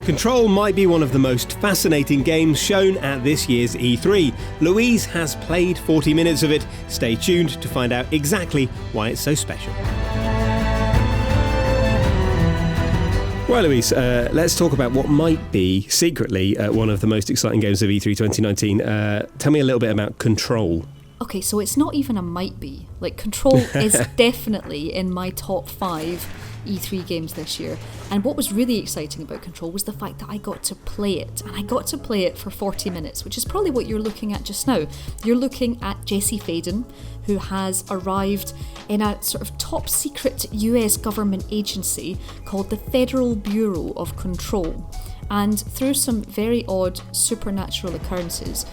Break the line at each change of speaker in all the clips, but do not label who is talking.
Control might be one of the most fascinating games shown at this year's E3. Louise has played 40 minutes of it. Stay tuned to find out exactly why it's so special. Well, Louise, let's talk about what might be, secretly, one of the most exciting games of E3 2019. Tell me a little bit about Control.
Okay, so it's not even a might be. Like, Control is definitely in my top 5 E3 games this year. And what was really exciting about Control was the fact that I got to play it. And I got to play it for 40 minutes, which is probably what you're looking at just now. You're looking at Jesse Faden, who has arrived in a sort of top secret US government agency called the Federal Bureau of Control. And through some very odd supernatural occurrences,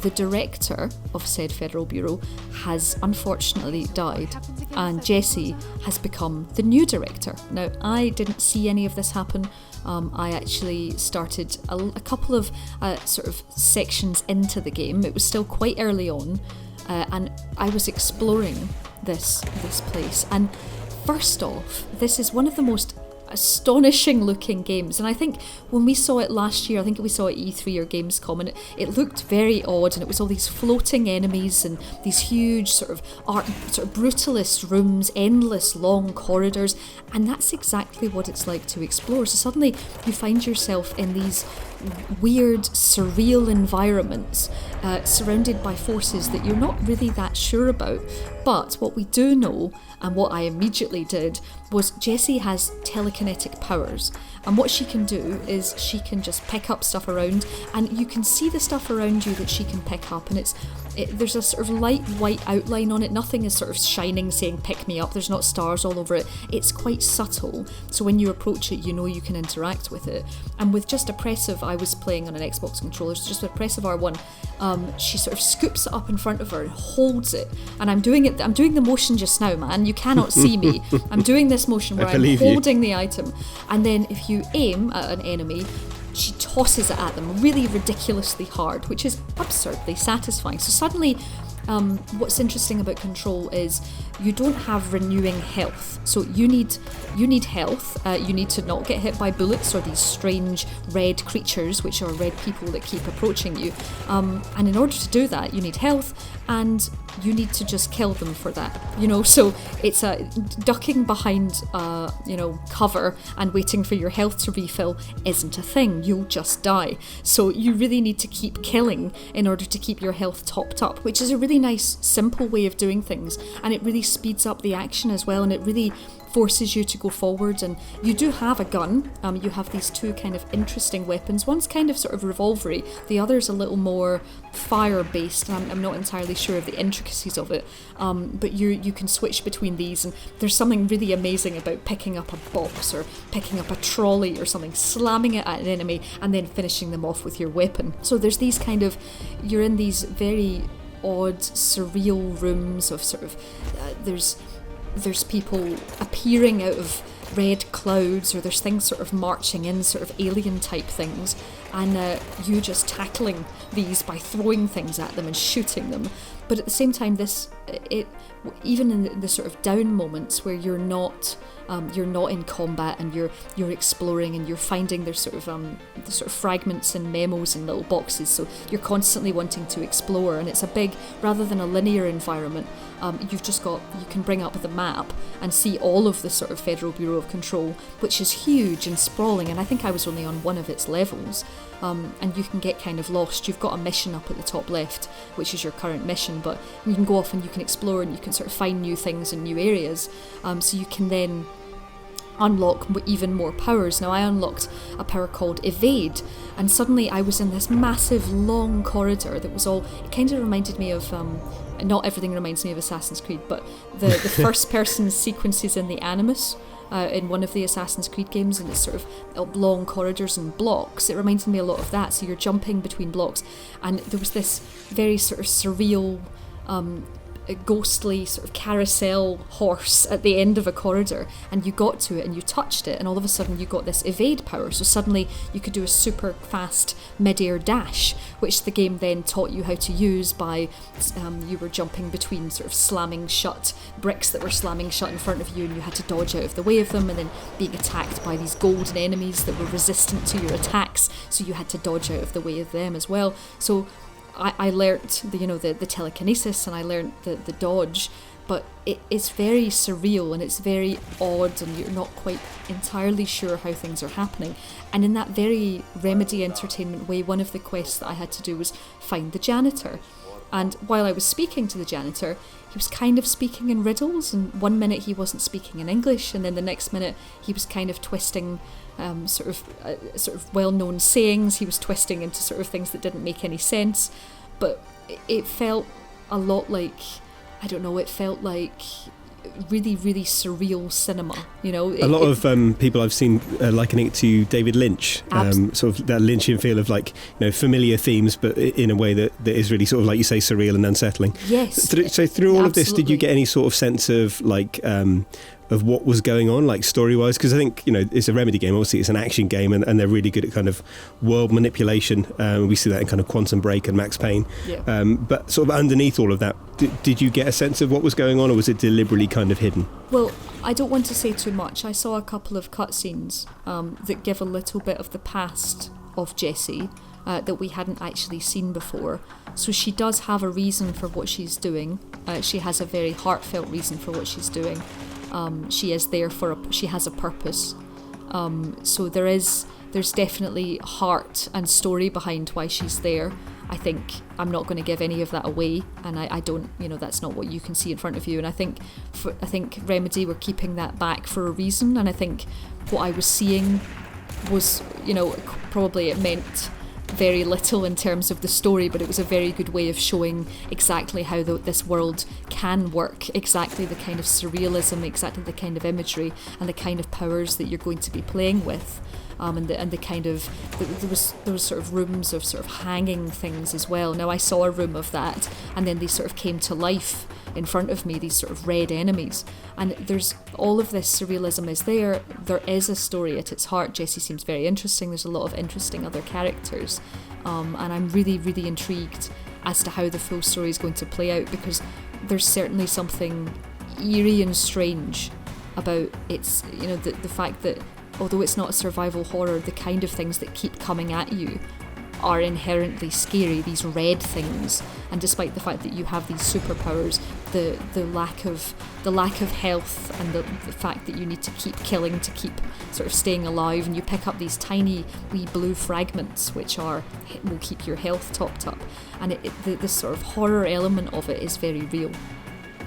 the director of said Federal Bureau has unfortunately died, and Jesse has become the new director. Now, I didn't see any of this happen. I actually started a couple of sort of sections into the game. It was still quite early on, and I was exploring this place. And first off, this is one of the most astonishing looking games, and I think when we saw it last year, I think we saw it at E3 or Gamescom, and it looked very odd, and it was all these floating enemies and these huge sort of brutalist rooms, endless long corridors, and that's exactly what it's like to explore. So suddenly you find yourself in these weird, surreal environments, surrounded by forces that you're not really that sure about. But what we do know, and what I immediately did, was Jessie has telekinetic powers. And what she can do is she can just pick up stuff around, and you can see the stuff around you that she can pick up, and there's a sort of light white outline on it. Nothing is sort of shining saying pick me up. There's not stars all over it. It's quite subtle, so when you approach it, you know you can interact with it. And with just a press of, I was playing on an Xbox controller, so just with a press of R1, she sort of scoops it up in front of her and holds it. And I'm doing the motion just now, man. You cannot see me. I'm doing this motion where I'm holding the item, and then if you aim at an enemy, she tosses it at them really ridiculously hard, which is absurdly satisfying. So suddenly, what's interesting about Control is you don't have renewing health. So you need health. You need to not get hit by bullets or these strange red creatures, which are red people that keep approaching you. And in order to do that, you need health, and you need to just kill them for that. So it's ducking behind, cover and waiting for your health to refill isn't a thing. You'll just die. So you really need to keep killing in order to keep your health topped up, which is a really nice, simple way of doing things, and it really speeds up the action as well, and it really forces you to go forward. And you do have a gun. You have these two kind of interesting weapons. One's kind of sort of revolvery, the other's a little more fire based, and I'm not entirely sure of the intricacies of it, but you can switch between these, and there's something really amazing about picking up a box or picking up a trolley or something, slamming it at an enemy and then finishing them off with your weapon. So there's these kind of, you're in these very odd, surreal rooms of sort of, there's people appearing out of red clouds, or there's things sort of marching in, sort of alien type things, and you just tackling these by throwing things at them and shooting them. But at the same time, even in the sort of down moments where you're not in combat and you're exploring and you're finding there's sort of fragments and memos in little boxes, so you're constantly wanting to explore, and it's a big, rather than a linear environment, you can bring up the map and see all of the sort of Federal Bureau of Control, which is huge and sprawling, and I think I was only on one of its levels. And you can get kind of lost. You've got a mission up at the top left, which is your current mission, but you can go off and you can explore and you can sort of find new things in new areas, so you can then unlock even more powers. Now, I unlocked a power called Evade, and suddenly I was in this massive long corridor that was all, it kind of reminded me of, not everything reminds me of Assassin's Creed, but the first person sequences in the Animus, in one of the Assassin's Creed games, and it's sort of long corridors and blocks. It reminded me a lot of that, so you're jumping between blocks, and there was this very sort of surreal a ghostly sort of carousel horse at the end of a corridor, and you got to it and you touched it, and all of a sudden you got this evade power. So suddenly you could do a super fast mid-air dash, which the game then taught you how to use by you were jumping between sort of slamming shut bricks that were slamming shut in front of you, and you had to dodge out of the way of them, and then being attacked by these golden enemies that were resistant to your attacks, so you had to dodge out of the way of them as well. So I learnt the telekinesis, and I learnt the dodge, but it's very surreal and it's very odd, and you're not quite entirely sure how things are happening. And in that very Remedy Entertainment way, one of the quests that I had to do was find the janitor. And while I was speaking to the janitor, he was kind of speaking in riddles, and 1 minute he wasn't speaking in English, and then the next minute he was kind of twisting sort of well-known sayings. He was twisting into sort of things that didn't make any sense, but it felt a lot like, I don't know, it felt like really, really surreal cinema, you know.
A lot of people I've seen likening it to David Lynch, sort of that Lynchian feel of, like, you know, familiar themes, but in a way that is really sort of, like you say, surreal and unsettling.
Yes.
So through all of this, did you
absolutely.
get any sort of sense of, like, of what was going on, like, story-wise? Because I think, you know, it's a Remedy game, obviously it's an action game, and they're really good at kind of world manipulation. We see that in kind of Quantum Break and Max Payne.
Yeah.
But sort of underneath all of that, did you get a sense of what was going on, or was it deliberately kind of hidden?
Well, I don't want to say too much. I saw a couple of cutscenes that give a little bit of the past of Jessie that we hadn't actually seen before. So she does have a reason for what she's doing. She has a very heartfelt reason for what she's doing. She is there she has a purpose. So there's definitely heart and story behind why she's there. I think I'm not going to give any of that away, and I don't, you know, that's not what you can see in front of you. And I think Remedy were keeping that back for a reason. And I think what I was seeing was, you know, probably it meant very little in terms of the story, but it was a very good way of showing exactly how this world can work, exactly the kind of surrealism, exactly the kind of imagery and the kind of powers that you're going to be playing with. And the kind of there was sort of rooms of sort of hanging things as well. Now I saw a room of that, and then they sort of came to life in front of me, these sort of red enemies. And there's all of this surrealism is there. There is a story at its heart. Jessie seems very interesting. There's a lot of interesting other characters, and I'm really, really intrigued as to how the full story is going to play out, because there's certainly something eerie and strange about its, you know, the fact that although it's not a survival horror, the kind of things that keep coming at you are inherently scary, these red things. And despite the fact that you have these superpowers, the lack of health, and the fact that you need to keep killing to keep sort of staying alive, and you pick up these tiny wee blue fragments which will keep your health topped up, and the sort of horror element of it is very real.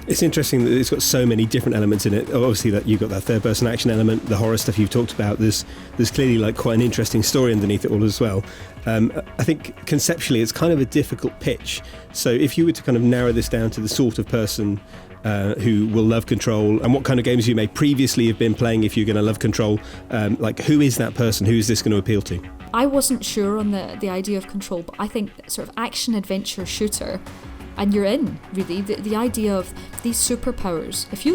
It's interesting that it's got so many different elements in it. Obviously, that you've got that third-person action element, the horror stuff you've talked about. There's clearly, like, quite an interesting story underneath it all as well. I think conceptually it's kind of a difficult pitch. So if you were to kind of narrow this down to the sort of person who will love Control, and what kind of games you may previously have been playing if you're going to love Control, like, who is that person? Who is this going to appeal to? I
wasn't sure on the idea of Control, but I think sort of action-adventure shooter, and you're in, really. The idea of these superpowers. If you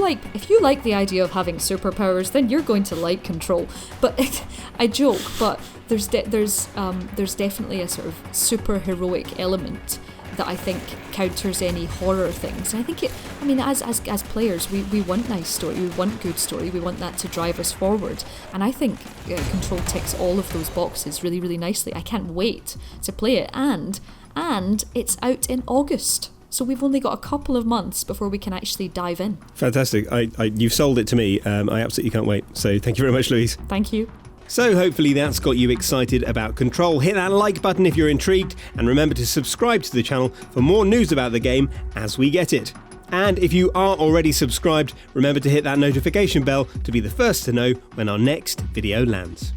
like the idea of having superpowers, then you're going to like Control. But I joke, but there's definitely a sort of super heroic element that I think counters any horror things. And I think as players, we want nice story, we want good story, we want that to drive us forward. And I think Control ticks all of those boxes really, really nicely. I can't wait to play it, and it's out in August. So we've only got a couple of months before we can actually dive in.
Fantastic. You've sold it to me. I absolutely can't wait. So thank you very much, Louise.
Thank you.
So hopefully that's got you excited about Control. Hit that like button if you're intrigued, and remember to subscribe to the channel for more news about the game as we get it. And if you are already subscribed, remember to hit that notification bell to be the first to know when our next video lands.